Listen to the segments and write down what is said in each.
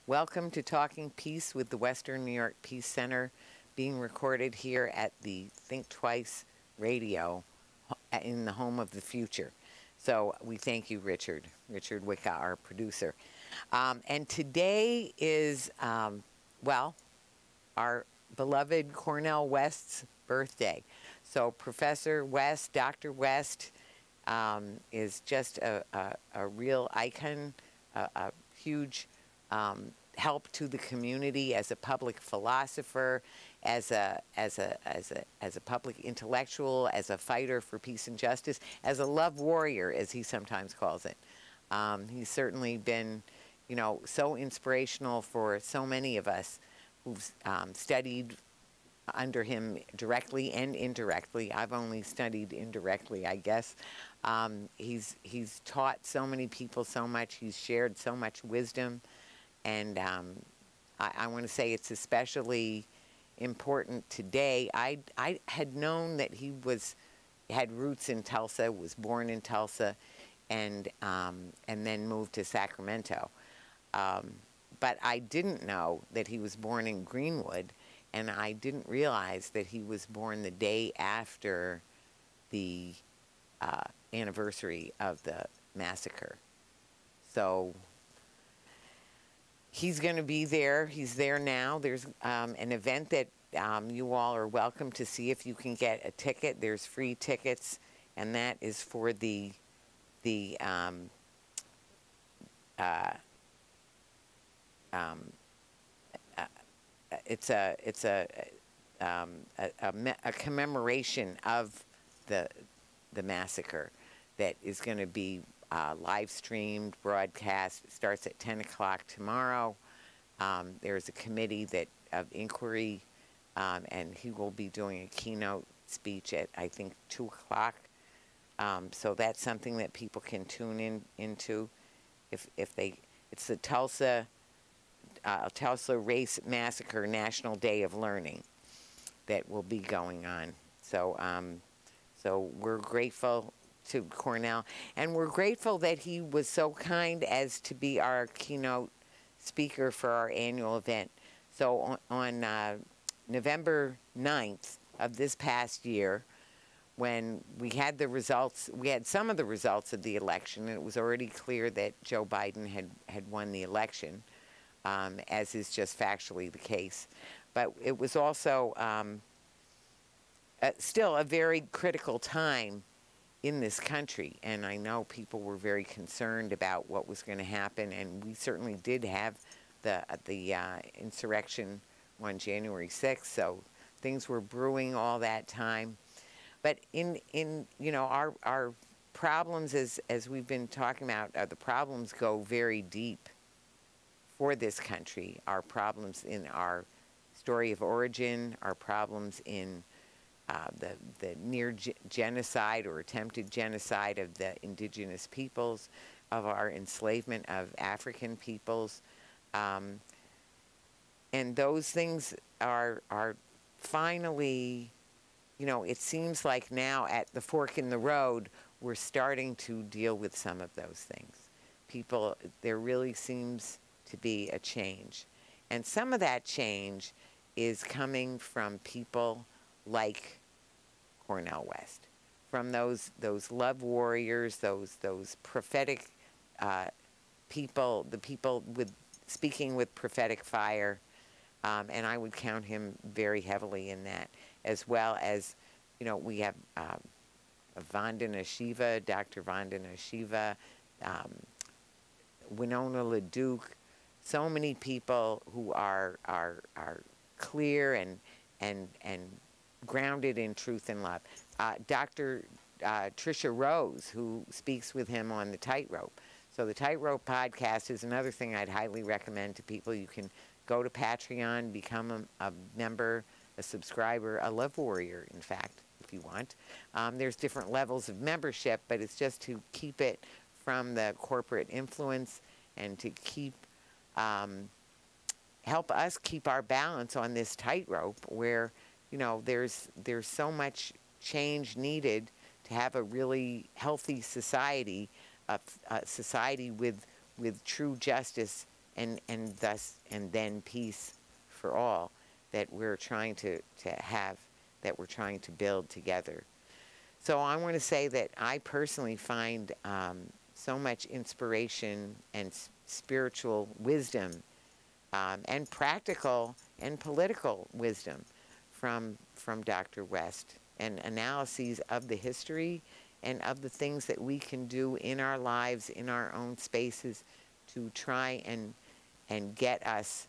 Welcome to Talking Peace with the WNY Peace Center, being recorded here at the Think Twice Radio in the home of the future. So we thank you, Richard Wicca, our producer. And today is, well, our beloved Cornell West's birthday. So Professor West, Dr. West, is just a real icon, a huge help to the community as a public philosopher, as a public intellectual, as a fighter for peace and justice, as a love warrior, as he sometimes calls it. He's certainly been, you know, so inspirational for so many of us who've studied under him directly and indirectly. I've only studied indirectly, I guess. He's taught so many people so much. He's shared so much wisdom. And I want to say it's especially important today. I had known that he had roots in Tulsa, was born in Tulsa, and then moved to Sacramento. But I didn't know that he was born in Greenwood, and I didn't realize that he was born the day after the anniversary of the massacre. So he's going to be there. He's there now. There's an event that you all are welcome to see if you can get a ticket. There's free tickets, and that is for it's a commemoration of the massacre that is going to be live streamed, broadcast. It starts at 10 o'clock tomorrow. There's a committee of inquiry, and he will be doing a keynote speech at, I think, 2 o'clock. So that's something that people can tune into it's the Tulsa Race Massacre National Day of Learning that will be going on. So so we're grateful to Cornell, and we're grateful that he was so kind as to be our keynote speaker for our annual event. So on November 9th of this past year, when we had the results, we had some of the results of the election, and it was already clear that Joe Biden had won the election, as is just factually the case. But it was also still a very critical time in this country, and I know people were very concerned about what was going to happen, and we certainly did have the insurrection on January 6th, so things were brewing all that time. But in you know, our problems, as we've been talking about, the problems go very deep for this country. Our problems in our story of origin, our problems in the near genocide or attempted genocide of the indigenous peoples, of our enslavement of African peoples. And those things are finally, you know, it seems like now at the fork in the road, we're starting to deal with some of those things. There really seems to be a change. And some of that change is coming from people like Cornell West, from those love warriors, those prophetic people, the people speaking with prophetic fire, and I would count him very heavily in that, as well as, you know, we have Vandana Shiva, Dr. Vandana Shiva, Winona LaDuke, so many people who are clear and grounded in truth and love. Dr. Tricia Rose, who speaks with him on the Tightrope. So the Tightrope podcast is another thing I'd highly recommend to people. You can go to Patreon, become a member, a subscriber, a love warrior, in fact, if you want. There's different levels of membership, but it's just to keep it from the corporate influence and to keep help us keep our balance on this tightrope where, you know, there's so much change needed to have a really healthy society, a society with true justice and thus, and then peace for all that we're trying to have, that we're trying to build together. So I want to say that I personally find so much inspiration and spiritual wisdom and practical and political wisdom from Dr. West, and analyses of the history and of the things that we can do in our lives, in our own spaces, to try and get us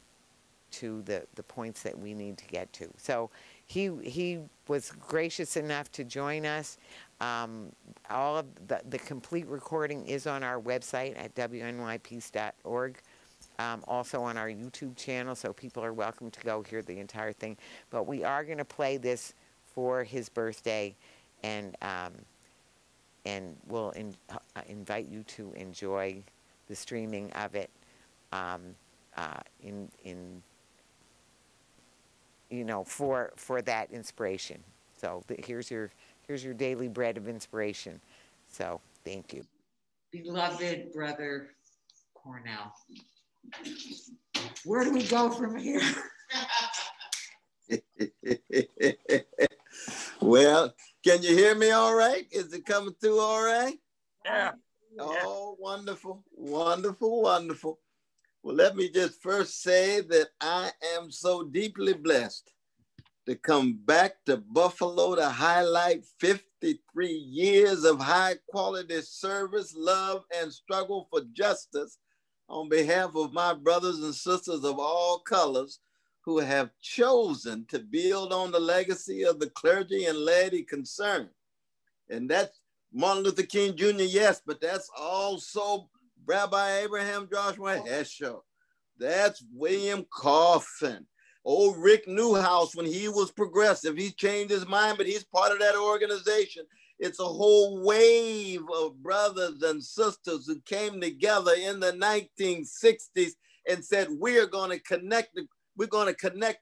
to the points that we need to get to. So he was gracious enough to join us. All of the complete recording is on our website at wnypeace.org. Also on our YouTube channel, so people are welcome to go hear the entire thing. But we are going to play this for his birthday, and we'll invite you to enjoy the streaming of it for that inspiration. So here's your daily bread of inspiration. So thank you, beloved brother Cornell. Where do we go from here? Well, can you hear me all right? Is it coming through all right? Yeah. Oh, wonderful, wonderful, wonderful. Well, let me just first say that I am so deeply blessed to come back to Buffalo to highlight 53 years of high quality service, love, and struggle for justice on behalf of my brothers and sisters of all colors who have chosen to build on the legacy of the clergy and laity concerned. And that's Martin Luther King Jr., yes, but that's also Rabbi Abraham Joshua Heschel. That's William Coffin. Old Rick Newhouse, when he was progressive, he changed his mind, but he's part of that organization. It's a whole wave of brothers and sisters who came together in the 1960s and said, we're going to connect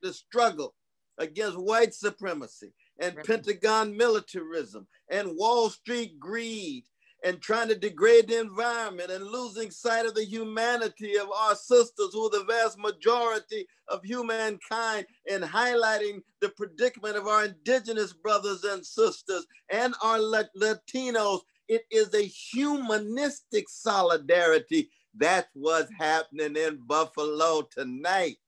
the struggle against white supremacy and Pentagon militarism and Wall Street greed and trying to degrade the environment and losing sight of the humanity of our sisters who are the vast majority of humankind, and highlighting the predicament of our indigenous brothers and sisters and our Latinos. It is a humanistic solidarity. That's what's happening in Buffalo tonight.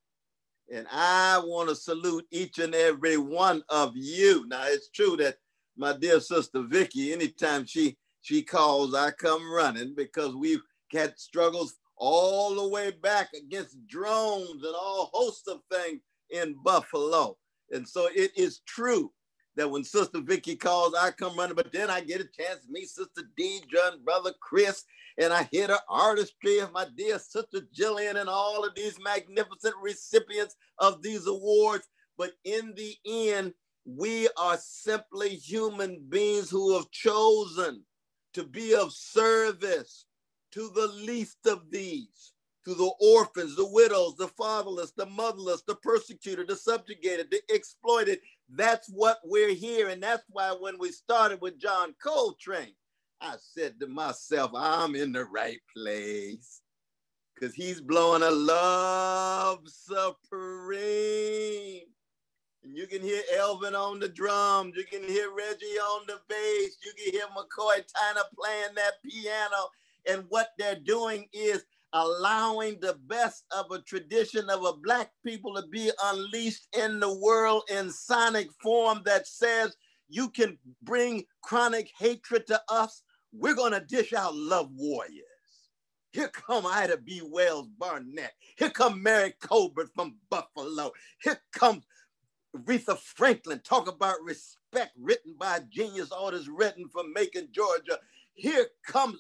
And I want to salute each and every one of you. Now, it's true that my dear sister Vicky, anytime she calls, I come running, because we've had struggles all the way back against drones and all hosts of things in Buffalo. And so it is true that when Sister Vicky calls, I come running, but then I get a chance to meet Sister Deidre and Brother Chris, and I hear the artistry of my dear Sister Jillian and all of these magnificent recipients of these awards. But in the end, we are simply human beings who have chosen to be of service to the least of these, to the orphans, the widows, the fatherless, the motherless, the persecuted, the subjugated, the exploited. That's what we're here. And that's why when we started with John Coltrane, I said to myself, I'm in the right place, because he's blowing a love supreme. And you can hear Elvin on the drums, you can hear Reggie on the bass, you can hear McCoy Tyner playing that piano. And what they're doing is allowing the best of a tradition of a Black people to be unleashed in the world in sonic form that says, you can bring chronic hatred to us, we're gonna dish out love warriors. Here come Ida B. Wells Barnett. Here come Mary Colbert from Buffalo. Here comes Aretha Franklin, talk about respect, written by a genius, artist written from Macon, Georgia. Here comes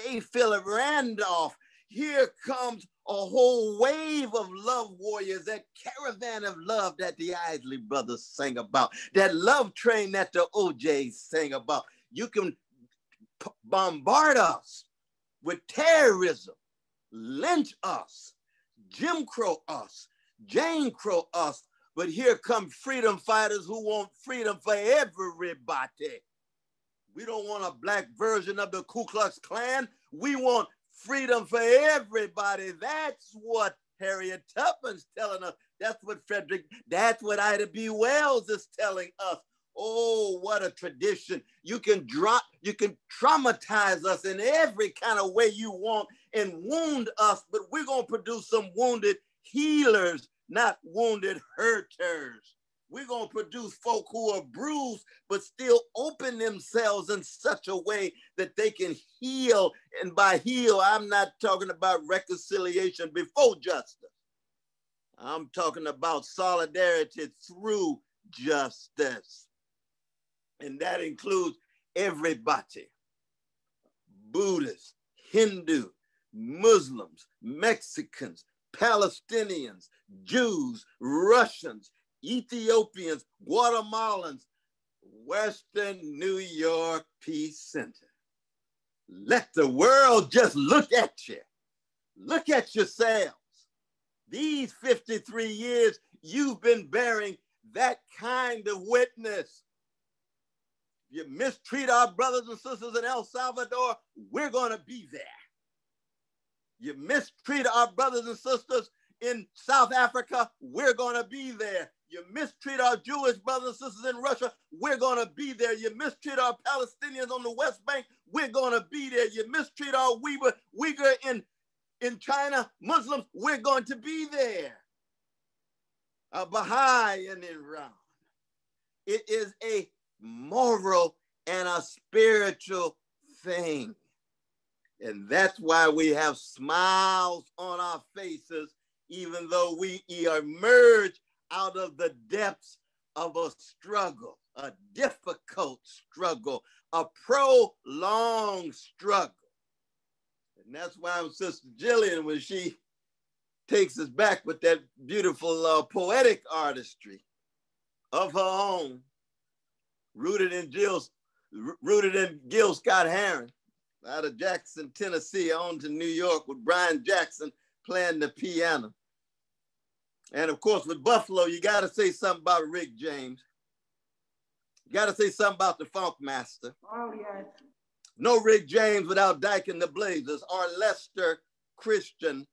A. Philip Randolph. Here comes a whole wave of love warriors, that caravan of love that the Isley Brothers sang about, that love train that the OJs sang about. You can bombard us with terrorism, lynch us, Jim Crow us, Jane Crow us, but here come freedom fighters who want freedom for everybody. We don't want a Black version of the Ku Klux Klan. We want freedom for everybody. That's what Harriet Tubman's telling us. That's what Ida B. Wells is telling us. Oh, what a tradition. You can traumatize us in every kind of way you want and wound us, but we're going to produce some wounded healers, not wounded hurters. We're going to produce folk who are bruised, but still open themselves in such a way that they can heal. And by heal, I'm not talking about reconciliation before justice. I'm talking about solidarity through justice. And that includes everybody: Buddhists, Hindu, Muslims, Mexicans, Palestinians, Jews, Russians, Ethiopians, Guatemalans, Western New York Peace Center. Let the world just look at you. Look at yourselves. These 53 years, you've been bearing that kind of witness. You mistreat our brothers and sisters in El Salvador, we're going to be there. You mistreat our brothers and sisters in South Africa, we're going to be there. You mistreat our Jewish brothers and sisters in Russia, we're going to be there. You mistreat our Palestinians on the West Bank, we're going to be there. You mistreat our Uyghur in China, Muslims, we're going to be there. A Baha'i in Iran. It is a moral and a spiritual thing. And that's why we have smiles on our faces, even though we emerge out of the depths of a struggle, a difficult struggle, a prolonged struggle. And that's why Sister Jillian, when she takes us back with that beautiful poetic artistry of her own, rooted in Gil Scott-Heron, out of Jackson, Tennessee, on to New York with Brian Jackson playing the piano. And of course, with Buffalo, you got to say something about Rick James. You got to say something about the Funk Master. Oh, yes. No Rick James without Dyke and the Blazers, or Lester Christian,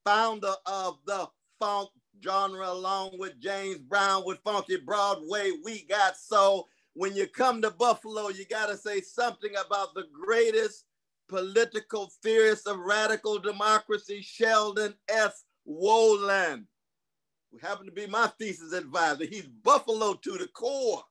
founder of the funk genre, along with James Brown with Funky Broadway, We Got Soul. When you come to Buffalo, you got to say something about the greatest political theorist of radical democracy, Sheldon S. Wolin, who happened to be my thesis advisor. He's Buffalo to the core.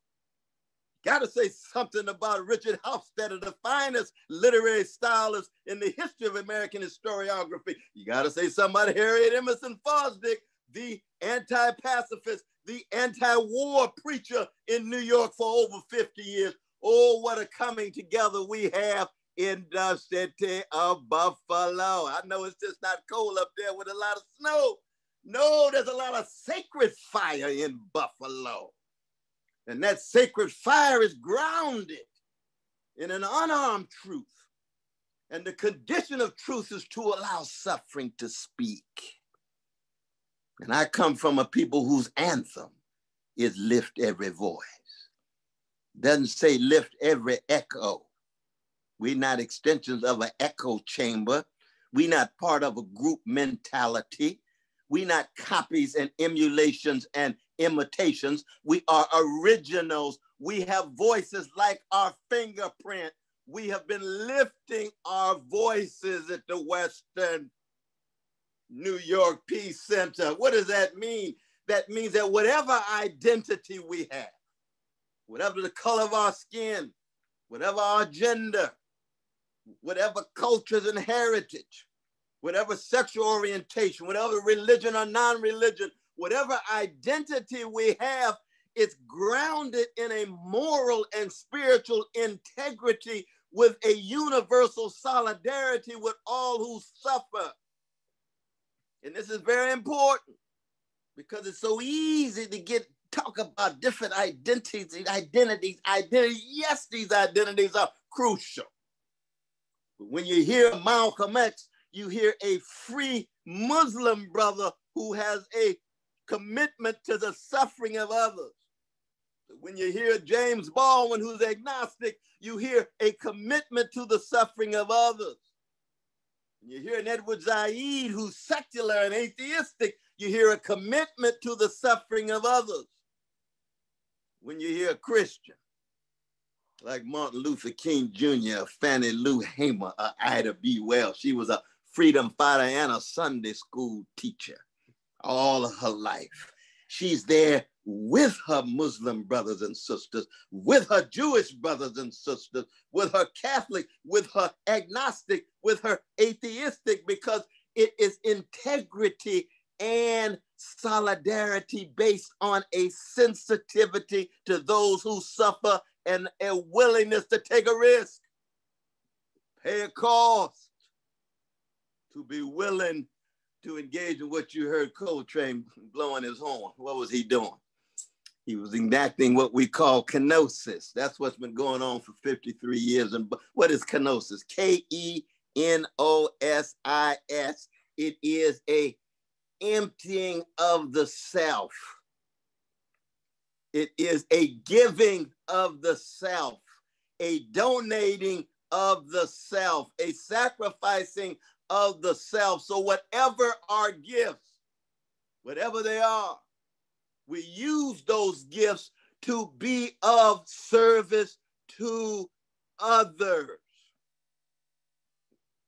Got to say something about Richard Hofstadter, the finest literary stylist in the history of American historiography. You got to say something about Harriet Emerson Fosdick, the anti-pacifist, the anti-war preacher in New York for over 50 years. Oh, what a coming together we have in the city of Buffalo. I know it's just not cold up there with a lot of snow. No, there's a lot of sacred fire in Buffalo. And that sacred fire is grounded in an unarmed truth. And the condition of truth is to allow suffering to speak. And I come from a people whose anthem is lift every voice. Doesn't say lift every echo. We're not extensions of an echo chamber. We're not part of a group mentality. We're not copies and emulations and imitations. We are originals. We have voices like our fingerprint. We have been lifting our voices at the Western New York Peace Center. What does that mean? That means that whatever identity we have, whatever the color of our skin, whatever our gender, whatever cultures and heritage, whatever sexual orientation, whatever religion or non-religion, whatever identity we have, it's grounded in a moral and spiritual integrity with a universal solidarity with all who suffer. And this is very important because it's so easy to talk about different identities. Yes, these identities are crucial. But when you hear Malcolm X, you hear a free Muslim brother who has a commitment to the suffering of others. When you hear James Baldwin, who's agnostic, you hear a commitment to the suffering of others. You hear an Edward Said who's secular and atheistic, you hear a commitment to the suffering of others. When you hear a Christian, like Martin Luther King Jr., Fannie Lou Hamer, Ida B. Wells, she was a freedom fighter and a Sunday school teacher all of her life. She's there with her Muslim brothers and sisters, with her Jewish brothers and sisters, with her Catholic, with her agnostic, with her atheistic, because it is integrity and solidarity based on a sensitivity to those who suffer and a willingness to take a risk, pay a cost, to be willing to engage in what you heard Coltrane blowing his horn. What was he doing? He was enacting what we call kenosis. That's what's been going on for 53 years. And what is kenosis? Kenosis. It is a emptying of the self. It is a giving of the self, a donating of the self, a sacrificing of the self. So whatever our gifts, whatever they are, we use those gifts to be of service to others.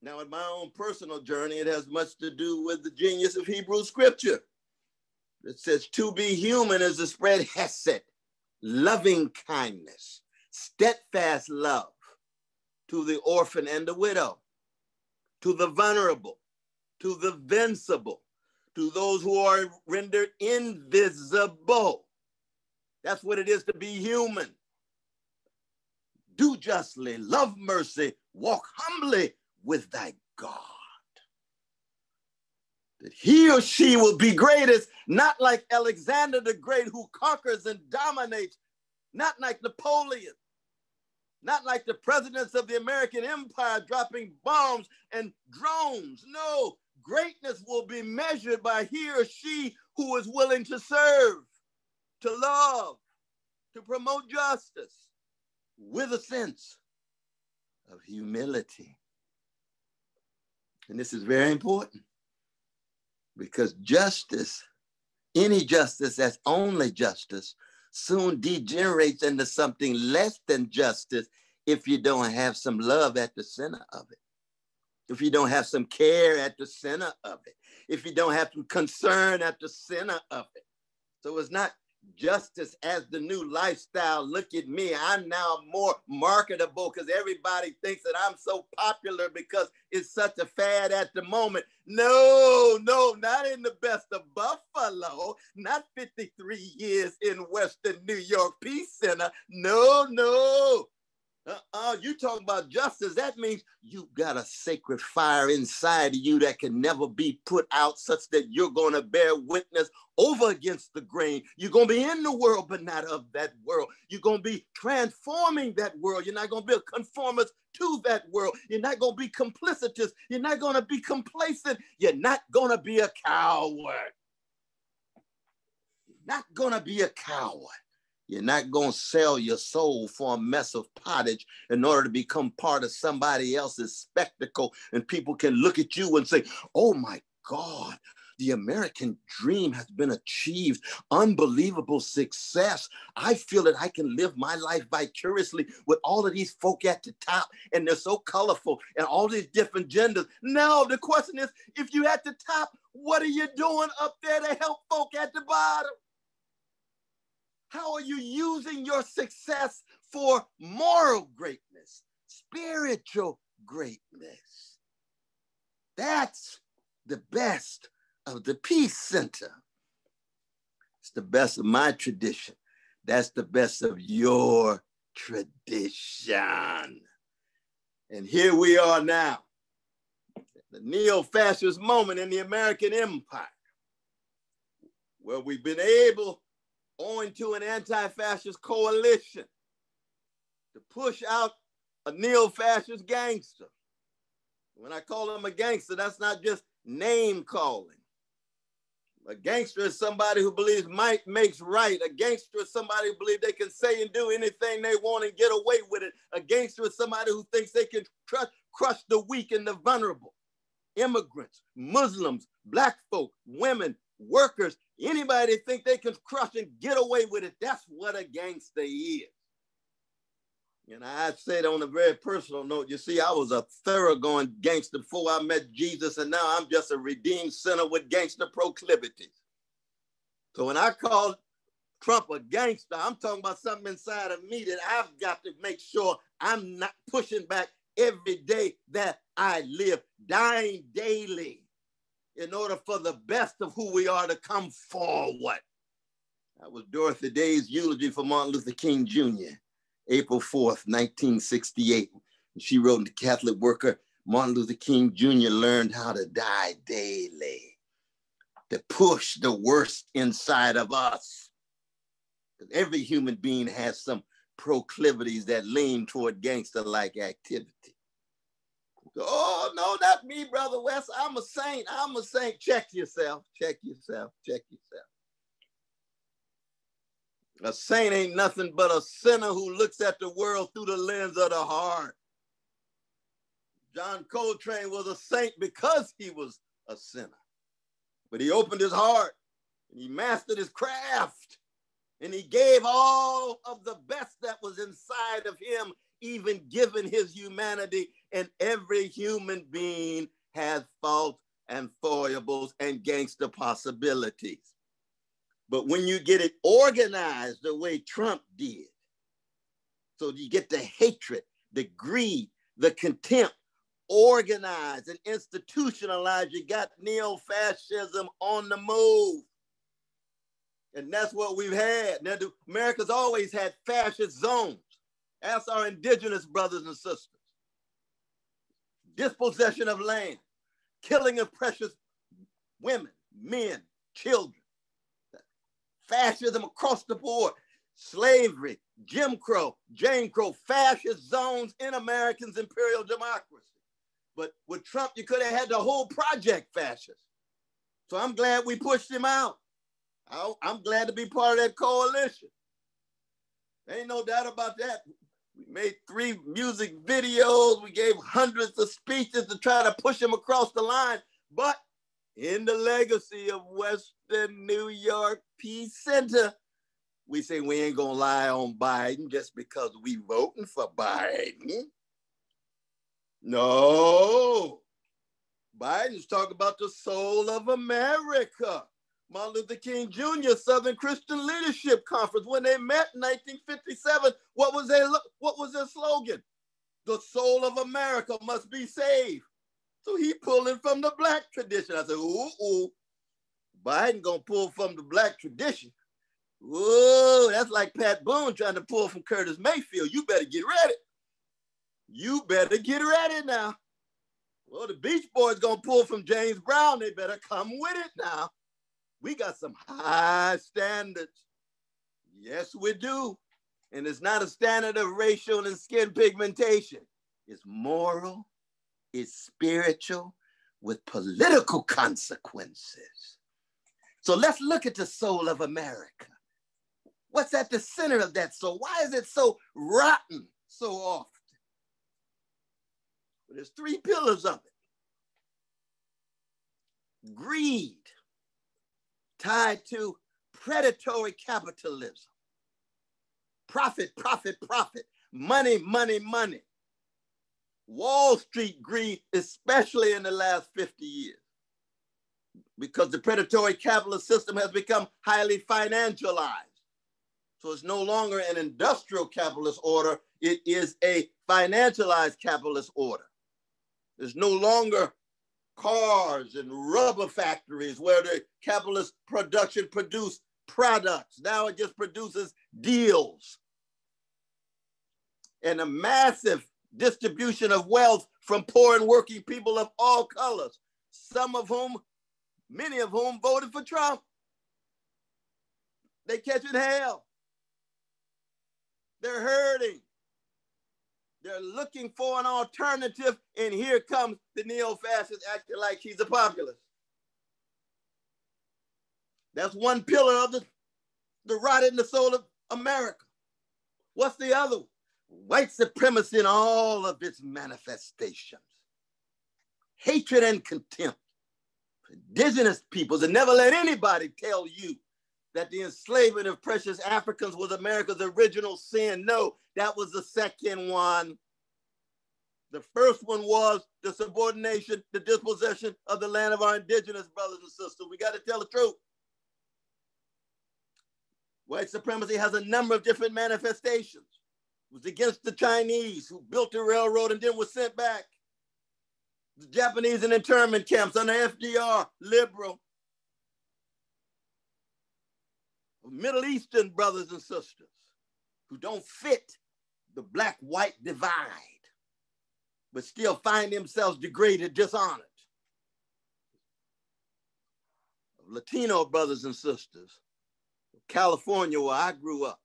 Now, in my own personal journey, it has much to do with the genius of Hebrew scripture. It says to be human is to spread hesed, loving kindness, steadfast love to the orphan and the widow, to the vulnerable, to the invincible, to those who are rendered invisible. That's what it is to be human. Do justly, love mercy, walk humbly with thy God. That he or she will be greatest, not like Alexander the Great, who conquers and dominates, not like Napoleon, not like the presidents of the American empire dropping bombs and drones. No, greatness will be measured by he or she who is willing to serve, to love, to promote justice with a sense of humility. And this is very important, because justice, any justice that's only justice, soon degenerates into something less than justice if you don't have some love at the center of it, if you don't have some care at the center of it, if you don't have some concern at the center of it. So it's not justice as the new lifestyle. Look at me, I'm now more marketable because everybody thinks that I'm so popular because it's such a fad at the moment. No, not in the best of Buffalo, not 53 years in Western New York Peace Center. No. You talking about justice, that means you've got a sacred fire inside of you that can never be put out, such that you're going to bear witness over against the grain. You're going to be in the world, but not of that world. You're going to be transforming that world. You're not going to be a conformist to that world. You're not going to be complicitous. You're not going to be complacent. You're not going to be a coward. You're not going to be a coward. You're not going to sell your soul for a mess of pottage in order to become part of somebody else's spectacle. And people can look at you and say, oh my God, the American dream has been achieved. Unbelievable success. I feel that I can live my life vicariously with all of these folk at the top, and they're so colorful and all these different genders. No, the question is, if you're at the top, what are you doing up there to help folk at the bottom? How are you using your success for moral greatness, spiritual greatness? That's the best of the Peace Center. It's the best of my tradition. That's the best of your tradition. And here we are now, the neo-fascist moment in the American empire, where we've been able, owing to an anti-fascist coalition, to push out a neo-fascist gangster. When I call him a gangster, that's not just name calling. A gangster is somebody who believes might makes right. A gangster is somebody who believes they can say and do anything they want and get away with it. A gangster is somebody who thinks they can crush the weak and the vulnerable immigrants, Muslims, black folk, women, workers, anybody that think they can crush and get away with it. That's what a gangster is. And I said on a very personal note, you see, I was a thoroughgoing gangster before I met Jesus, and now I'm just a redeemed sinner with gangster proclivities. So when I call Trump a gangster, I'm talking about something inside of me that I've got to make sure I'm not pushing back every day that I live, dying daily in order for the best of who we are to come forward. That was Dorothy Day's eulogy for Martin Luther King Jr., April 4th, 1968. She wrote in The Catholic Worker, Martin Luther King Jr. learned how to die daily, to push the worst inside of us. Because every human being has some proclivities that lean toward gangster-like activity. Oh, no, not me, Brother West. I'm a saint. I'm a saint. Check yourself. Check yourself. Check yourself. A saint ain't nothing but a sinner who looks at the world through the lens of the heart. John Coltrane was a saint because he was a sinner. But he opened his heart and he mastered his craft and he gave all of the best that was inside of him, even given his humanity. And every human being has faults and foibles and gangster possibilities. But when you get it organized the way Trump did, so you get the hatred, the greed, the contempt, organized and institutionalized, you got neo-fascism on the move. And that's what we've had. Now, America's always had fascist zones. Ask our indigenous brothers and sisters. Dispossession of land, killing of precious women, men, children. Fascism across the board, slavery, Jim Crow, Jane Crow, fascist zones in America's imperial democracy. But with Trump, you could have had the whole project fascist. So I'm glad we pushed him out. I'm glad to be part of that coalition. Ain't no doubt about that. We made 3 music videos. We gave hundreds of speeches to try to push him across the line. But in the legacy of Western New York Peace Center, we say we ain't gonna lie on Biden just because we voting for Biden. No. Biden's talking about the soul of America. Martin Luther King Jr. Southern Christian Leadership Conference, when they met in 1957, what was their slogan? The soul of America must be saved. So he pulling from the black tradition. I said, ooh, Biden gonna pull from the black tradition. Whoa, that's like Pat Boone trying to pull from Curtis Mayfield. You better get ready. You better get ready now. Well, the Beach Boys gonna pull from James Brown. They better come with it now. We got some high standards. Yes, we do. And it's not a standard of racial and skin pigmentation. It's moral, it's spiritual, with political consequences. So let's look at the soul of America. What's at the center of that soul? Why is it so rotten so often? Well, there's 3 pillars of it. Greed, tied to predatory capitalism. Profit, profit, profit. Money, money, money. Wall Street greed, especially in the last 50 years, because the predatory capitalist system has become highly financialized. So it's no longer an industrial capitalist order. It is a financialized capitalist order. There's no longer cars and rubber factories where the capitalist production produced products. Now it just produces deals. And a massive distribution of wealth from poor and working people of all colors, many of whom voted for Trump. They catching hell. They're hurting. They're looking for an alternative, and here comes the neo-fascist acting like he's a populist. That's one pillar of the rot in the soul of America. What's the other one? White supremacy in all of its manifestations. hatred and contempt for indigenous peoples, and never let anybody tell you that the enslavement of precious Africans was America's original sin. No, that was the second one. The first one was the subordination, the dispossession of the land of our indigenous brothers and sisters. We got to tell the truth. White supremacy has a number of different manifestations. It was against the Chinese who built the railroad and then was sent back. The Japanese in internment camps under FDR, liberal. Middle Eastern brothers and sisters who don't fit the black-white divide, but still find themselves degraded, dishonored. Latino brothers and sisters. California, where I grew up,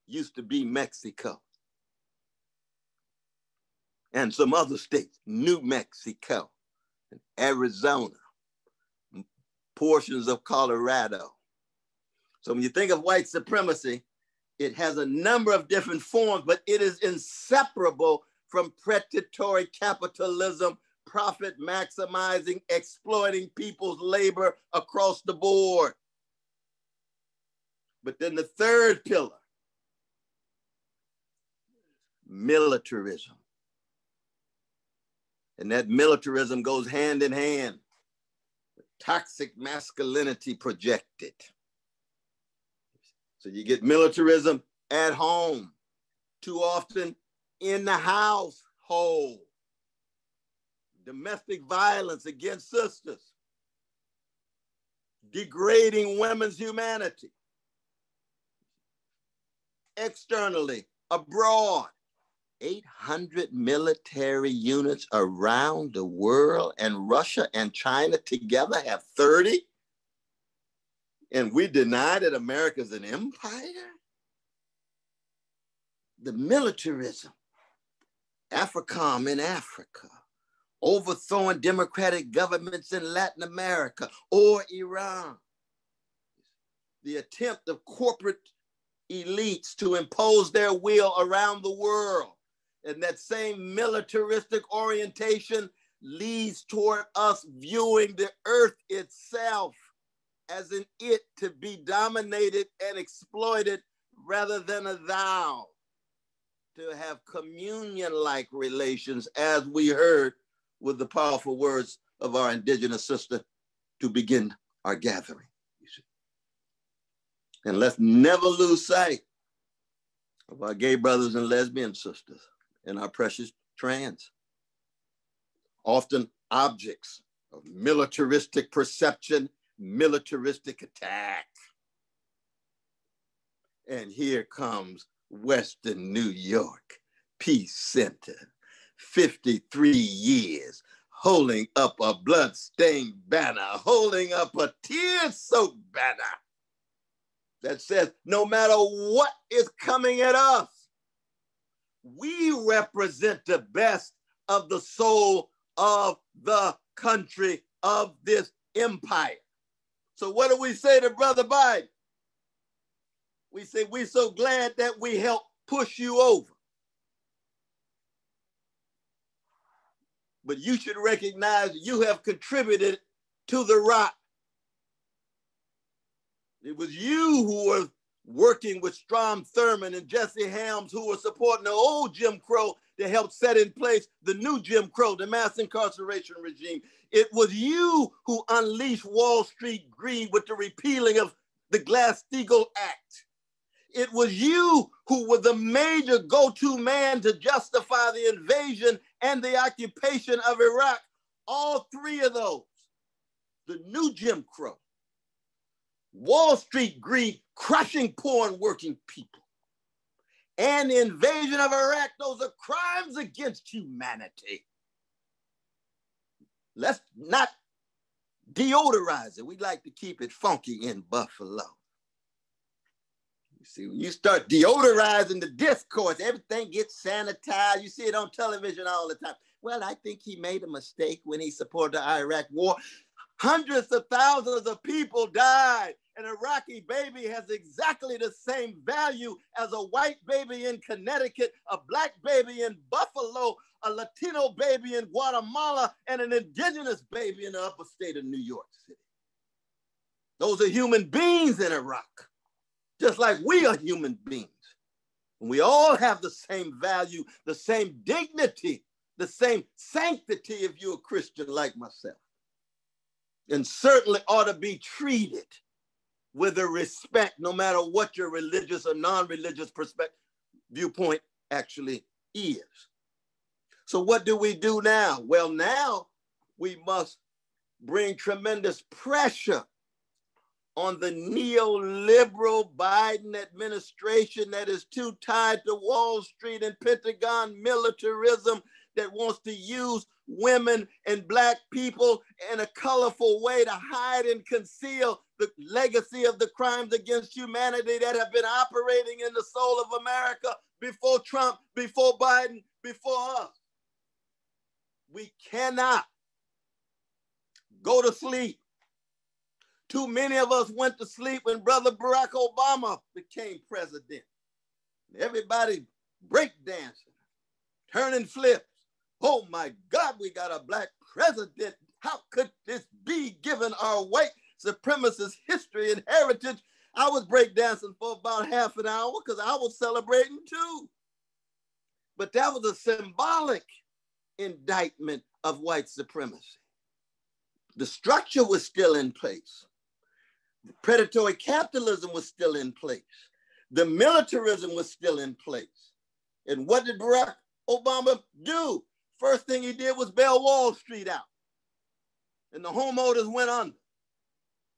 used to be Mexico. And some other states, New Mexico, and Arizona, portions of Colorado. So when you think of white supremacy, it has a number of different forms, but it is inseparable from predatory capitalism, profit maximizing, exploiting people's labor across the board. But then the third pillar, militarism. And that militarism goes hand in hand with toxic masculinity projected. So you get militarism at home, too often in the household. Domestic violence against sisters, degrading women's humanity. Externally, abroad, 800 military units around the world, and Russia and China together have 30. And we deny that America's an empire? The militarism, AFRICOM in Africa, overthrowing democratic governments in Latin America or Iran. The attempt of corporate elites to impose their will around the world. And that same militaristic orientation leads toward us viewing the earth itself as an it to be dominated and exploited rather than a thou, to have communion-like relations, as we heard with the powerful words of our indigenous sister to begin our gathering. And let's never lose sight of our gay brothers and lesbian sisters and our precious trans, often objects of militaristic perception, militaristic attack. And here comes Western New York Peace Center, 53 years, holding up a blood-stained banner, holding up a tear-soaked banner that says, no matter what is coming at us, we represent the best of the soul of the country, of this empire. So what do we say to Brother Biden? We say, we're so glad that we helped push you over. But you should recognize you have contributed to the rot. It was you who were working with Strom Thurmond and Jesse Helms, who were supporting the old Jim Crow to help set in place the new Jim Crow, the mass incarceration regime. It was you who unleashed Wall Street greed with the repealing of the Glass-Steagall Act. It was you who were the major go-to man to justify the invasion and the occupation of Iraq. All three of those, the new Jim Crow, Wall Street greed crushing poor and working people, and the invasion of Iraq, those are crimes against humanity. Let's not deodorize it. We like to keep it funky in Buffalo. You see, when you start deodorizing the discourse, everything gets sanitized. You see it on television all the time. Well, I think he made a mistake when he supported the Iraq war. Hundreds of thousands of people died. An Iraqi baby has exactly the same value as a white baby in Connecticut, a black baby in Buffalo, a Latino baby in Guatemala, and an indigenous baby in the upper state of New York City. Those are human beings in Iraq, just like we are human beings. And we all have the same value, the same dignity, the same sanctity if you're a Christian like myself. And certainly ought to be treated with a respect, no matter what your religious or non-religious viewpoint actually is. So what do we do now? Well, now we must bring tremendous pressure on the neoliberal Biden administration that is too tied to Wall Street and Pentagon militarism, that wants to use women and black people in a colorful way to hide and conceal the legacy of the crimes against humanity that have been operating in the soul of America before Trump, before Biden, before us. We cannot go to sleep. Too many of us went to sleep when Brother Barack Obama became president. Everybody breakdancing, turning flips. Oh my God, we got a black president. How could this be given our white supremacist history and heritage? I was breakdancing for about half an hour because I was celebrating too. But that was a symbolic indictment of white supremacy. The structure was still in place. The predatory capitalism was still in place. The militarism was still in place. And what did Barack Obama do? First thing he did was bail Wall Street out. And the homeowners went under.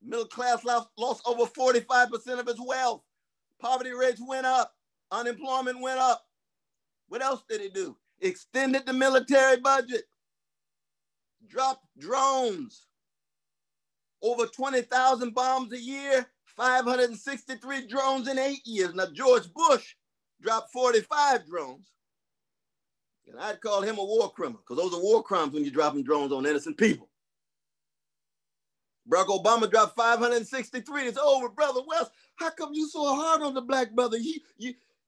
Middle class lost over 45% of its wealth. Poverty rates went up. Unemployment went up. What else did he do? Extended the military budget. Dropped drones. Over 20,000 bombs a year. 563 drones in 8 years. Now, George Bush dropped 45 drones. And I'd call him a war criminal, because those are war crimes when you're dropping drones on innocent people. Barack Obama dropped 563. It's over, Brother West. How come you so hard on the black brother?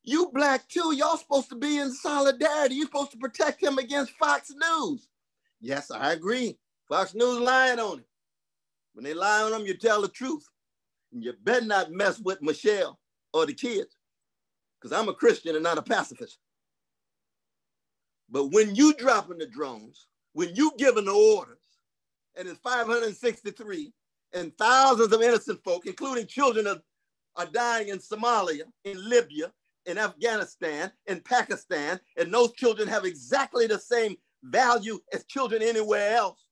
You black too. Y'all supposed to be in solidarity. You're supposed to protect him against Fox News. Yes, I agree. Fox News lying on him. When they lie on him, you tell the truth. And you better not mess with Michelle or the kids, because I'm a Christian and not a pacifist. But when you dropping the drones, when you giving the orders, and it's 563, and thousands of innocent folk, including children, are dying in Somalia, in Libya, in Afghanistan, in Pakistan, and those children have exactly the same value as children anywhere else.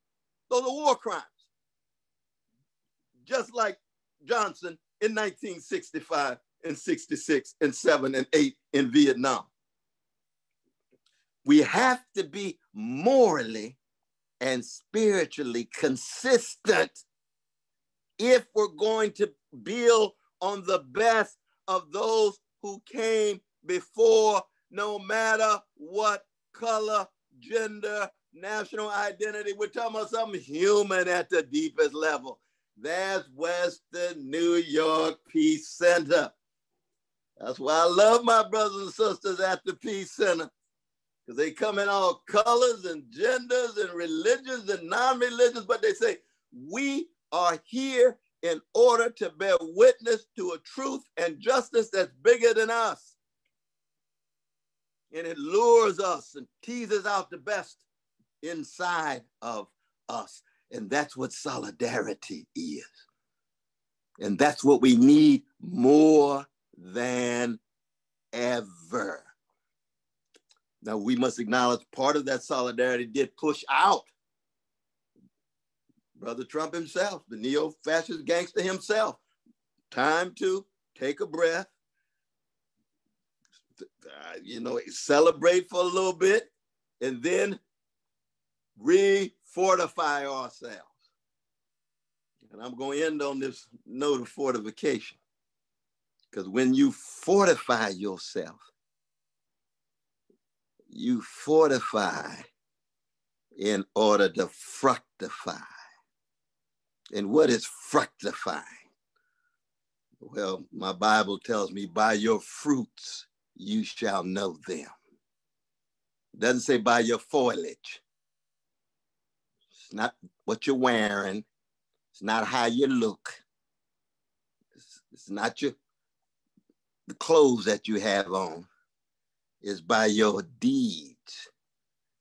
Those are war crimes. Just like Johnson in 1965 and 66 and 7 and 8 in Vietnam. We have to be morally and spiritually consistent if we're going to build on the best of those who came before, no matter what color, gender, national identity. We're talking about something human at the deepest level. That's Western New York Peace Center. That's why I love my brothers and sisters at the Peace Center, because they come in all colors and genders and religions and non-religions, but they say, we are here in order to bear witness to a truth and justice that's bigger than us. And it lures us and teases out the best inside of us. And that's what solidarity is. And that's what we need more than ever. Now, we must acknowledge part of that solidarity did push out Brother Trump himself, the neo-fascist gangster himself. Time to take a breath, celebrate for a little bit, and then refortify ourselves. And I'm going to end on this note of fortification, because when you fortify yourself, you fortify in order to fructify. And what is fructifying? Well, my Bible tells me, by your fruits you shall know them. It doesn't say by your foliage. It's not what you're wearing. It's not how you look. It's not the clothes that you have on. It's by your deeds.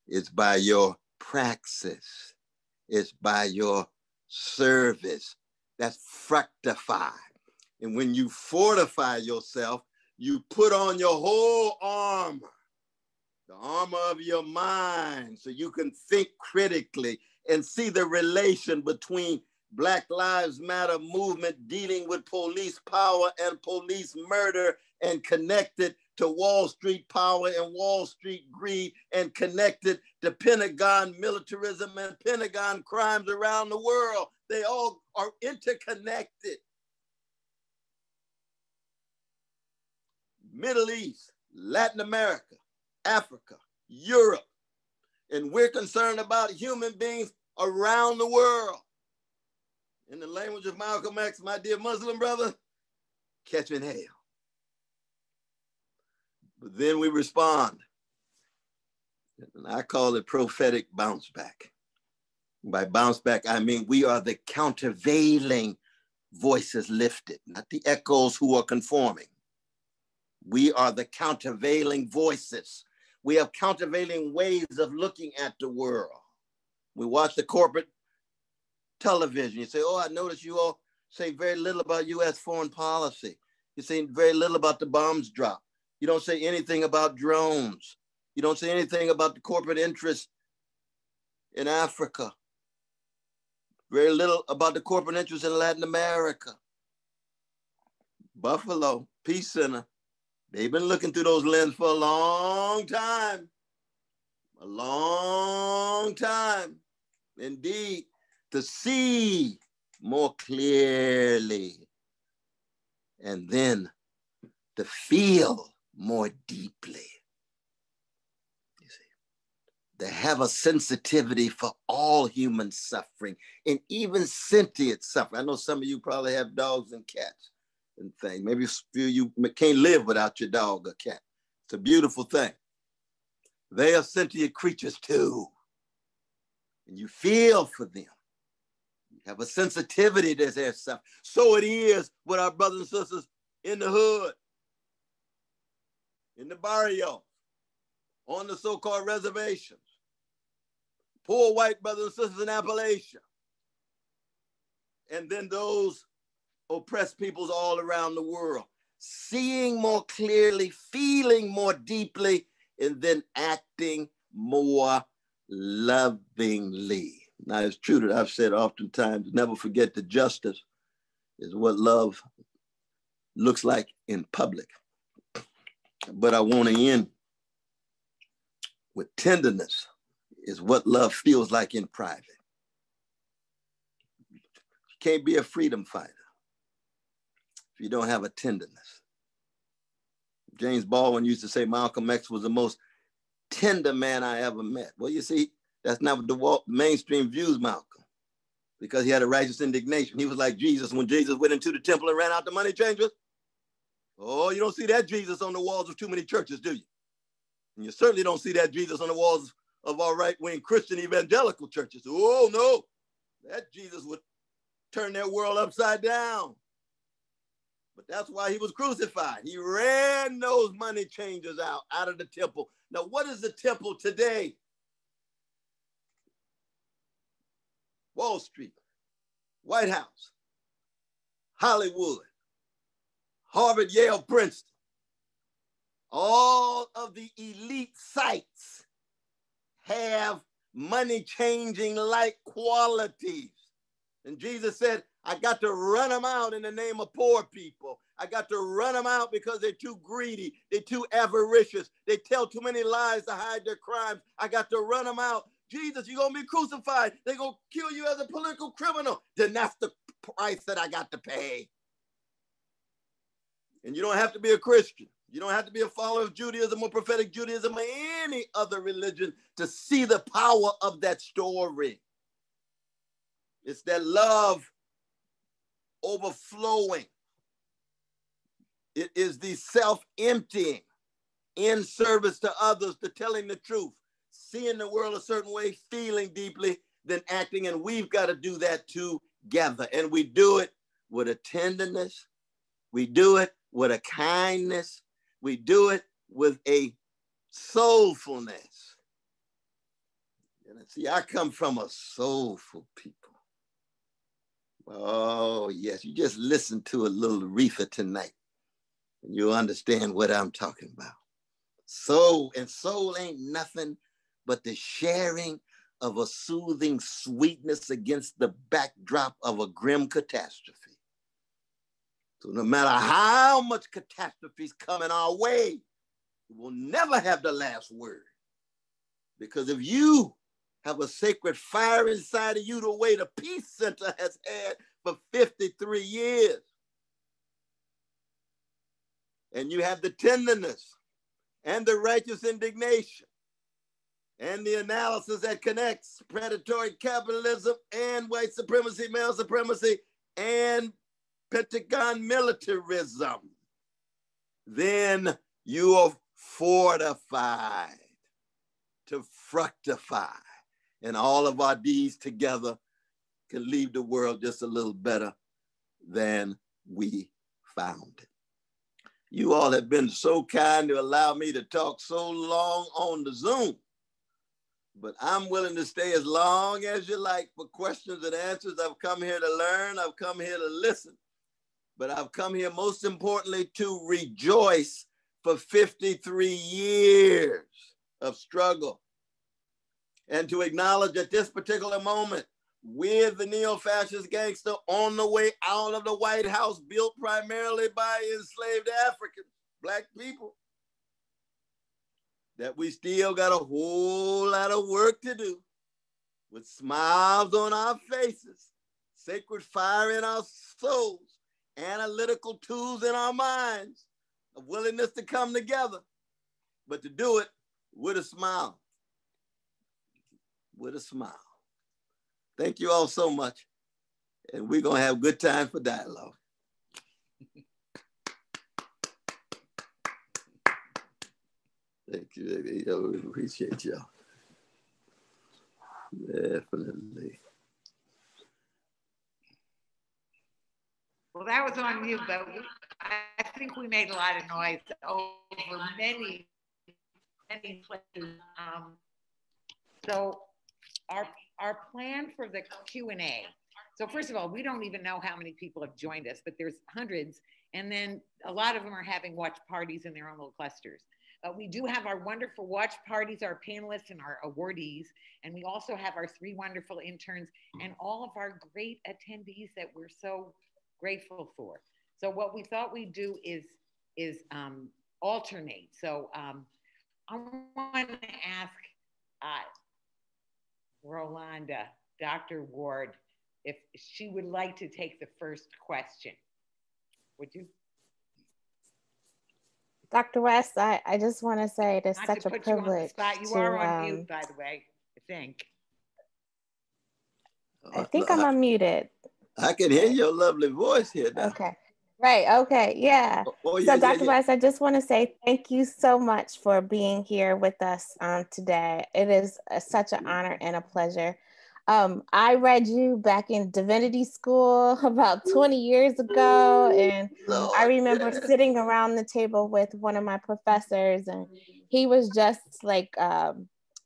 It's by your praxis. It's by your service. That's fructified. And when you fortify yourself, you put on your whole armor, the armor of your mind, so you can think critically and see the relation between Black Lives Matter movement dealing with police power and police murder, and connected to Wall Street power and Wall Street greed, and connected to Pentagon militarism and Pentagon crimes around the world. They all are interconnected. Middle East, Latin America, Africa, Europe, and we're concerned about human beings around the world. In the language of Malcolm X, my dear Muslim brother, catching hell. But then we respond. And I call it prophetic bounce back. By bounce back, I mean we are the countervailing voices lifted, not the echoes who are conforming. We are the countervailing voices. We have countervailing ways of looking at the world. We watch the corporate television. You say, oh, I notice you all say very little about U.S. foreign policy. You say very little about the bombs drop. You don't say anything about drones. You don't say anything about the corporate interests in Africa. Very little about the corporate interests in Latin America. Buffalo, Peace Center, they've been looking through those lenses for a long time. A long time. Indeed, to see more clearly, and then to feel more deeply. You see, to have a sensitivity for all human suffering, and even sentient suffering. I know some of you probably have dogs and cats and things. Maybe you can't live without your dog or cat. It's a beautiful thing. They are sentient creatures too. And you feel for them. You have a sensitivity to their suffering. So it is with our brothers and sisters in the hood, in the barrio, on the so-called reservations, poor white brothers and sisters in Appalachia, and then those oppressed peoples all around the world, seeing more clearly, feeling more deeply, and then acting more lovingly. Now, it's true that I've said oftentimes, never forget that justice is what love looks like in public. But I want to end with tenderness is what love feels like in private. You can't be a freedom fighter if you don't have a tenderness. James Baldwin used to say Malcolm X was the most tender man I ever met. Well, you see, that's not what the mainstream views Malcolm, because he had a righteous indignation. He was like Jesus when Jesus went into the temple and ran out the money changers. Oh, you don't see that Jesus on the walls of too many churches, do you? And you certainly don't see that Jesus on the walls of our right-wing Christian evangelical churches. Oh, no, that Jesus would turn their world upside down. But that's why he was crucified. He ran those money changers out of the temple. Now, what is the temple today? Wall Street, White House, Hollywood, Harvard, Yale, Princeton. All of the elite sites have money-changing like qualities. And Jesus said, I got to run them out in the name of poor people. I got to run them out because they're too greedy. They're too avaricious. They tell too many lies to hide their crimes. I got to run them out. Jesus, you're going to be crucified. They're going to kill you as a political criminal. Then that's the price that I got to pay. And you don't have to be a Christian. You don't have to be a follower of Judaism or prophetic Judaism or any other religion to see the power of that story. It's that love overflowing. It is the self-emptying in service to others, to telling the truth, seeing the world a certain way, feeling deeply, then acting. And we've got to do that together. And we do it with a tenderness. We do it with a kindness. We do it with a soulfulness. And see, I come from a soulful people. Oh, yes. You just listen to a little Aretha tonight, and you'll understand what I'm talking about. Soul, and soul ain't nothing but the sharing of a soothing sweetness against the backdrop of a grim catastrophe. So no matter how much catastrophes coming our way, we will never have the last word. Because if you have a sacred fire inside of you the way the Peace Center has had for 53 years, and you have the tenderness and the righteous indignation and the analysis that connects predatory capitalism and white supremacy, male supremacy, and Pentagon militarism, then you are fortified to fructify. And all of our deeds together can leave the world just a little better than we found it. You all have been so kind to allow me to talk so long on the Zoom, but I'm willing to stay as long as you like for questions and answers. I've come here to learn. I've come here to listen, but I've come here most importantly to rejoice for 53 years of struggle, and to acknowledge at this particular moment, we're the neo-fascist gangster on the way out of the White House, built primarily by enslaved Africans, Black people, that we still got a whole lot of work to do, with smiles on our faces, sacred fire in our souls, analytical tools in our minds, a willingness to come together, but to do it with a smile. With a smile. Thank you all so much. And we're going to have a good time for dialogue. Thank you. I appreciate y'all. Definitely. Well, that was on you, but I think we made a lot of noise over many places. So our plan for the Q&A. So first of all, we don't even know how many people have joined us, but there's hundreds. And then a lot of them are having watch parties in their own little clusters. We do have our wonderful watch parties, our panelists and our awardees. And we also have our 3 wonderful interns and all of our great attendees that we're so grateful for. So what we thought we'd do is alternate. So I want to ask Rolanda, Dr. Ward, if she would like to take the first question. Would you? Dr. West, I just want to say it is such a privilege. You are on mute, by the way, I think. I think I'm unmuted. I can hear your lovely voice here now. Okay. Right. Okay. Yeah. Yeah, so Dr. West, I just want to say thank you so much for being here with us today. It is such an honor and a pleasure. I read you back in divinity school about 20 years ago. And I remember sitting around the table with one of my professors, and he was just like,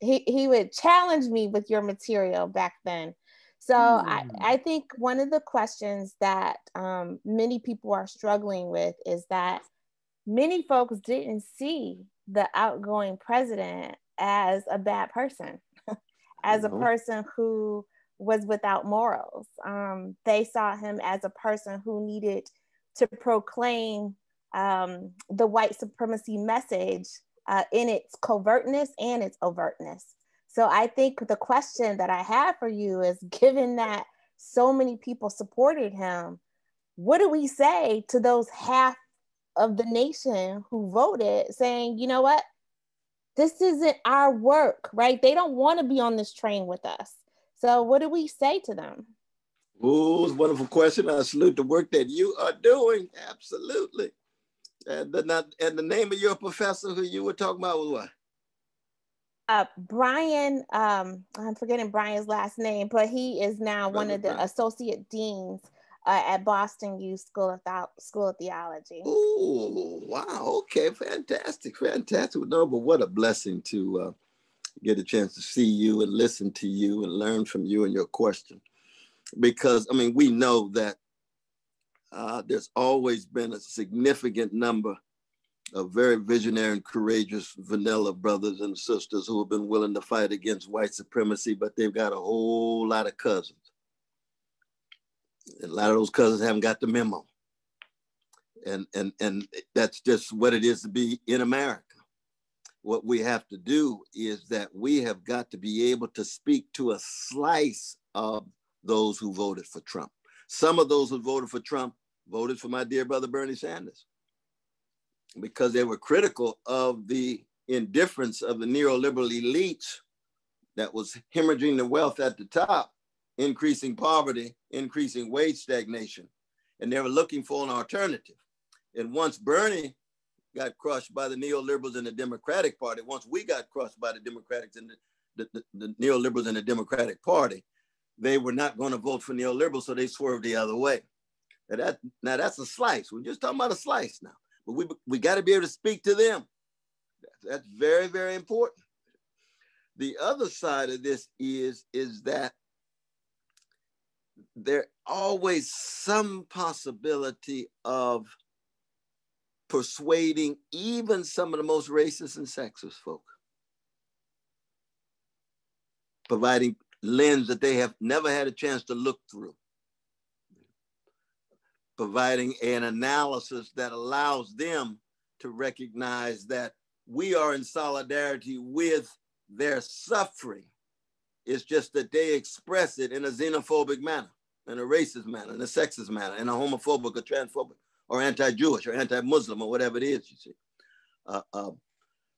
he would challenge me with your material back then. So I think one of the questions that many people are struggling with is that many folks didn't see the outgoing president as a bad person, as a person who was without morals. They saw him as a person who needed to proclaim the white supremacy message in its covertness and its overtness. So I think the question that I have for you is, given that so many people supported him, what do we say to those half of the nation who voted saying, you know what, this isn't our work, right? They don't want to be on this train with us. So what do we say to them? Oh, it's a wonderful question. I salute the work that you are doing. Absolutely. And the name of your professor who you were talking about was what? Brian, I'm forgetting Brian's last name, but he is now one of the associate deans at Boston U School of Theology. Oh, wow. Okay, fantastic, fantastic. No, but what a blessing to get a chance to see you and listen to you and learn from you and your question. Because, I mean, we know that there's always been a significant number of very visionary and courageous vanilla brothers and sisters who have been willing to fight against white supremacy, but they've got a whole lot of cousins. And a lot of those cousins haven't got the memo. And that's just what it is to be in America. What we have to do is that we have got to be able to speak to a slice of those who voted for Trump. Some of those who voted for Trump voted for my dear brother Bernie Sanders because they were critical of the indifference of the neoliberal elites that was hemorrhaging the wealth at the top, increasing poverty, increasing wage stagnation, and they were looking for an alternative. And once Bernie got crushed by the neoliberals in the Democratic Party, once we got crushed by the Democrats and the neoliberals in the Democratic Party, they were not going to vote for neoliberals, so they swerved the other way. Now that's a slice. We're just talking about a slice now. But we got to be able to speak to them. That's very, very important. The other side of this is that there's always some possibility of persuading even some of the most racist and sexist folk, providing lens that they have never had a chance to look through, providing an analysis that allows them to recognize that we are in solidarity with their suffering. It's just that they express it in a xenophobic manner, in a racist manner, in a sexist manner, in a homophobic or transphobic or anti-Jewish or anti-Muslim or whatever it is, you see.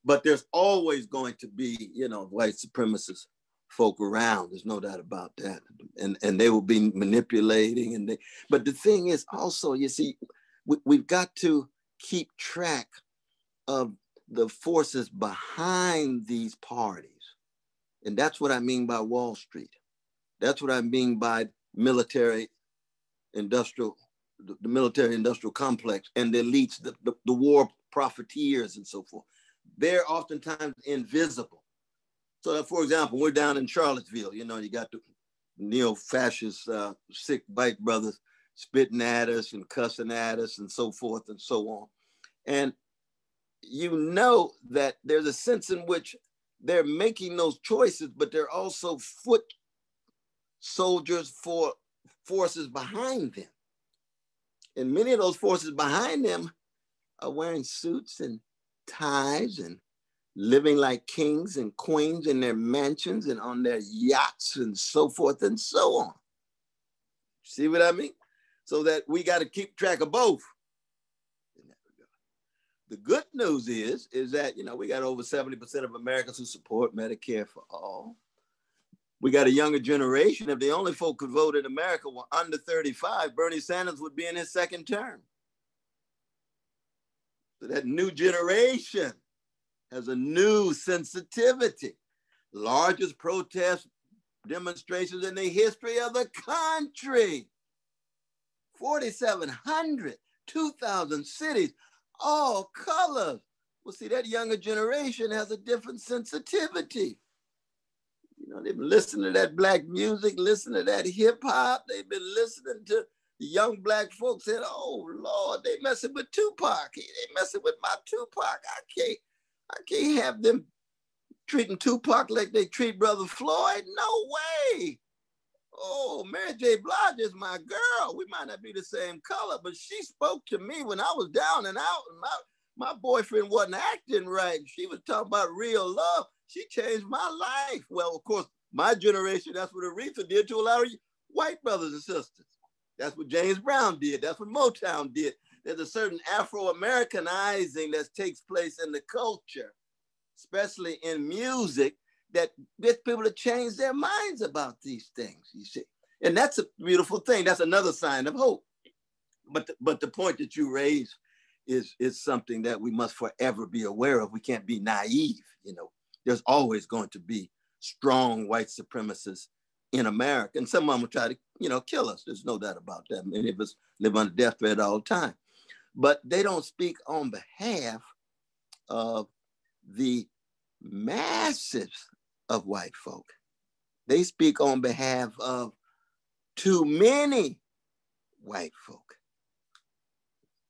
But there's always going to be, white supremacist folk around. There's no doubt about that. And they will be manipulating. But the thing is also, you see, we've got to keep track of the forces behind these parties. And that's what I mean by Wall Street. That's what I mean by the military industrial complex and the elites, the war profiteers and so forth. They're oftentimes invisible. So that, for example, we're down in Charlottesville, you got the neo-fascist sick white brothers spitting at us and cussing at us and so forth and so on. And you know that there's a sense in which they're making those choices, but they're also foot soldiers for forces behind them. And many of those forces behind them are wearing suits and ties and living like kings and queens in their mansions and on their yachts and so forth and so on. See what I mean? So that we got to keep track of both. The good news is that, we got over 70% of Americans who support Medicare for all. We got a younger generation. If the only folk who vote in America were under 35, Bernie Sanders would be in his second term. So that new generation has a new sensitivity. Largest protest demonstrations in the history of the country. 4,700, 2,000 cities, all colors. Well, see, that younger generation has a different sensitivity. They've been listening to that black music, listening to that hip hop. They've been listening to the young black folks saying, oh, Lord, they messing with Tupac. They messing with my Tupac. I can't have them treating Tupac like they treat Brother Floyd. No way. Oh, Mary J. Blige is my girl. We might not be the same color, but she spoke to me when I was down and out. And my boyfriend wasn't acting right. She was talking about real love. She changed my life. Well, of course, my generation, that's what Aretha did to a lot of white brothers and sisters. That's what James Brown did. That's what Motown did. There's a certain Afro-Americanizing that takes place in the culture, especially in music, that gets people to change their minds about these things, you see. And that's a beautiful thing. That's another sign of hope. But the point that you raise is something that we must forever be aware of. We can't be naive. There's always going to be strong white supremacists in America, and some of them will try to, kill us. There's no doubt about that. Many of us live under death threat all the time, but they don't speak on behalf of the masses of white folk. They speak on behalf of too many white folk.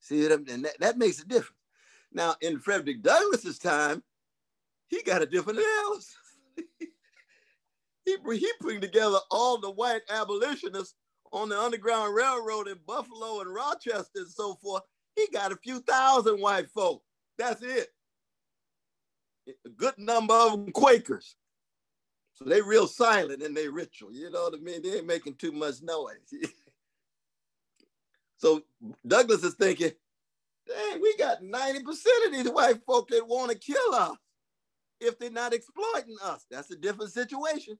See, and that makes a difference. Now, in Frederick Douglass's time, he got a different analysis. He put together all the white abolitionists on the Underground Railroad in Buffalo and Rochester and so forth. He got a few thousand white folk. That's it. A good number of them Quakers. So they real silent in their ritual. You know what I mean? They ain't making too much noise. So Douglas is thinking, dang, we got 90% of these white folk that want to kill us if they're not exploiting us. That's a different situation.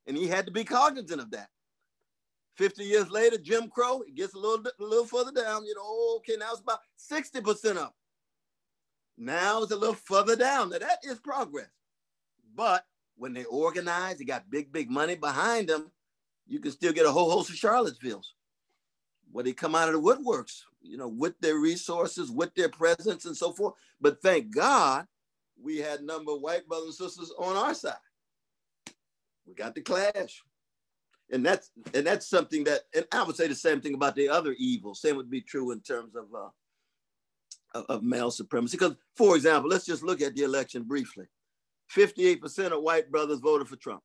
And he had to be cognizant of that. 50 years later, Jim Crow, it gets a little further down, okay, now it's about 60% up. Now it's a little further down. Now that is progress. But when they organize, they got big money behind them, you can still get a whole host of Charlottesvilles where they come out of the woodworks, with their resources, with their presence and so forth. But thank God we had a number of white brothers and sisters on our side. We got the clash. And that's something that, and I would say the same thing about the other evils. Same would be true in terms of male supremacy. Because, for example, let's just look at the election briefly. 58% of white brothers voted for Trump.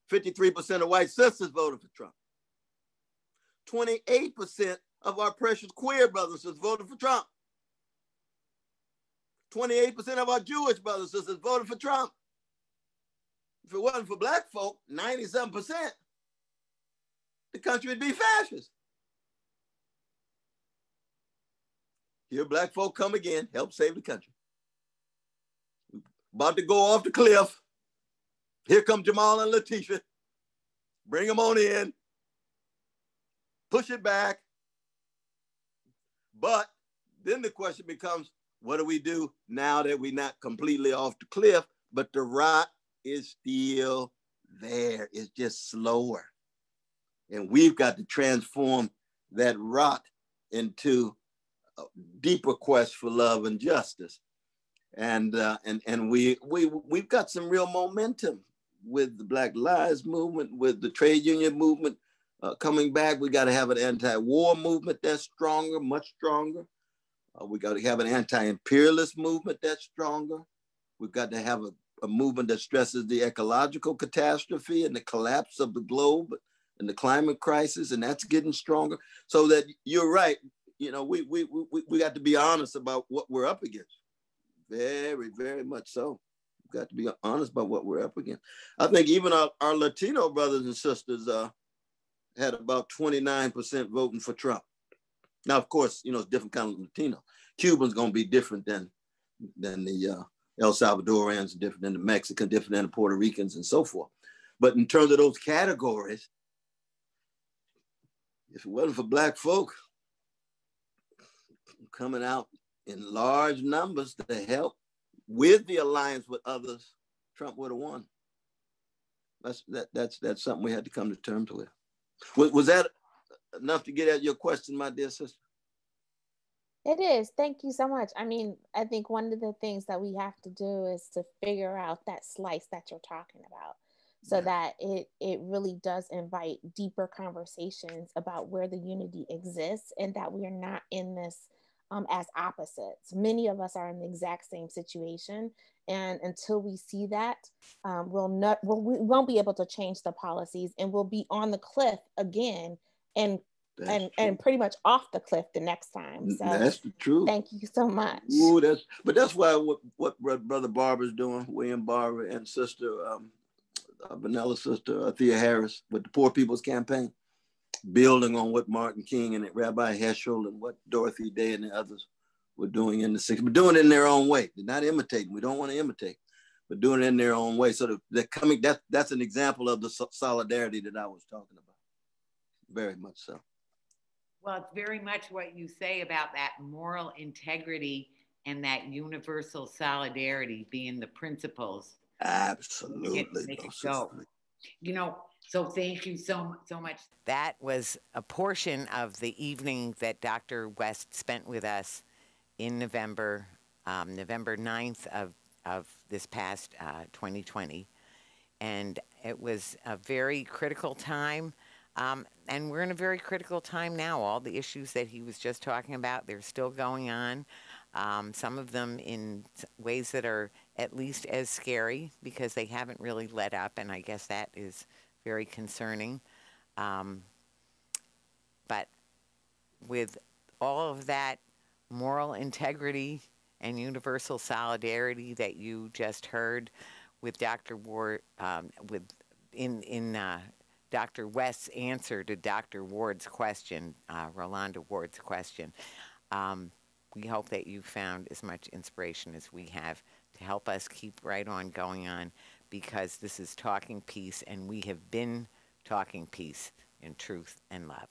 53% of white sisters voted for Trump. 28% of our precious queer brothers and sisters voted for Trump. 28% of our Jewish brothers and sisters voted for Trump. If it wasn't for black folk, 97%, the country would be fascist. Here black folk come again, help save the country. About to go off the cliff. Here come Jamal and Letitia. Bring them on in. Push it back. But then the question becomes, what do we do now that we're not completely off the cliff, but the rot is still there? It's just slower. And we've got to transform that rot into a deeper quest for love and justice. And we've got some real momentum with the Black Lives Movement, with the trade union movement coming back. We got to have an anti-war movement that's stronger, much stronger. We got to have an anti-imperialist movement that's stronger. We've got to have a movement that stresses the ecological catastrophe and the collapse of the globe and the climate crisis, and that's getting stronger. So that you're right, we got to be honest about what we're up against. Very, very much so. We've got to be honest about what we're up against. I think even our Latino brothers and sisters had about 29% voting for Trump. Now, of course, it's different kind of Latino. Cubans going to be different than the El Salvadorans, different than the Mexicans, different than the Puerto Ricans, and so forth. But in terms of those categories, if it wasn't for black folk coming out in large numbers to help with the alliance with others, Trump would have won. That's something we had to come to terms with. Was that enough to get at your question, my dear sister? It is. Thank you so much. I mean, I think one of the things that we have to do is to figure out that slice that you're talking about, so that it really does invite deeper conversations about where the unity exists, and that we are not in this as opposites. Many of us are in the exact same situation, and until we see that, we won't be able to change the policies, and we'll be on the cliff again, and pretty much off the cliff the next time. So that's the truth. Thank you so much. Ooh, that's why what Brother Barber's doing, William Barber, and Sister Vanilla Sister Thea Harris with the Poor People's Campaign, building on what Martin King and Rabbi Heschel and what Dorothy Day and the others were doing in the 60s, but doing it in their own way. They're not imitating. We don't want to imitate, but doing it in their own way. So that's an example of the solidarity that I was talking about. very much so. Well, it's very much what you say about that moral integrity and that universal solidarity being the principles. Absolutely. Make it go. You know, so thank you so much. That was a portion of the evening that Dr. West spent with us in November, November 9th of this past 2020. And it was a very critical time. And we're in a very critical time now. All the issues that he was just talking about, they're still going on. Some of them in ways that are at least as scary because they haven't really let up, and I guess that is very concerning. But with all of that moral integrity and universal solidarity that you just heard with Dr. Ward, in Dr. West's answer to Dr. Ward's question, Rolanda Ward's question, we hope that you found as much inspiration as we have to help us keep right on going on, because this is Talking Peace, and we have been talking peace in truth and love.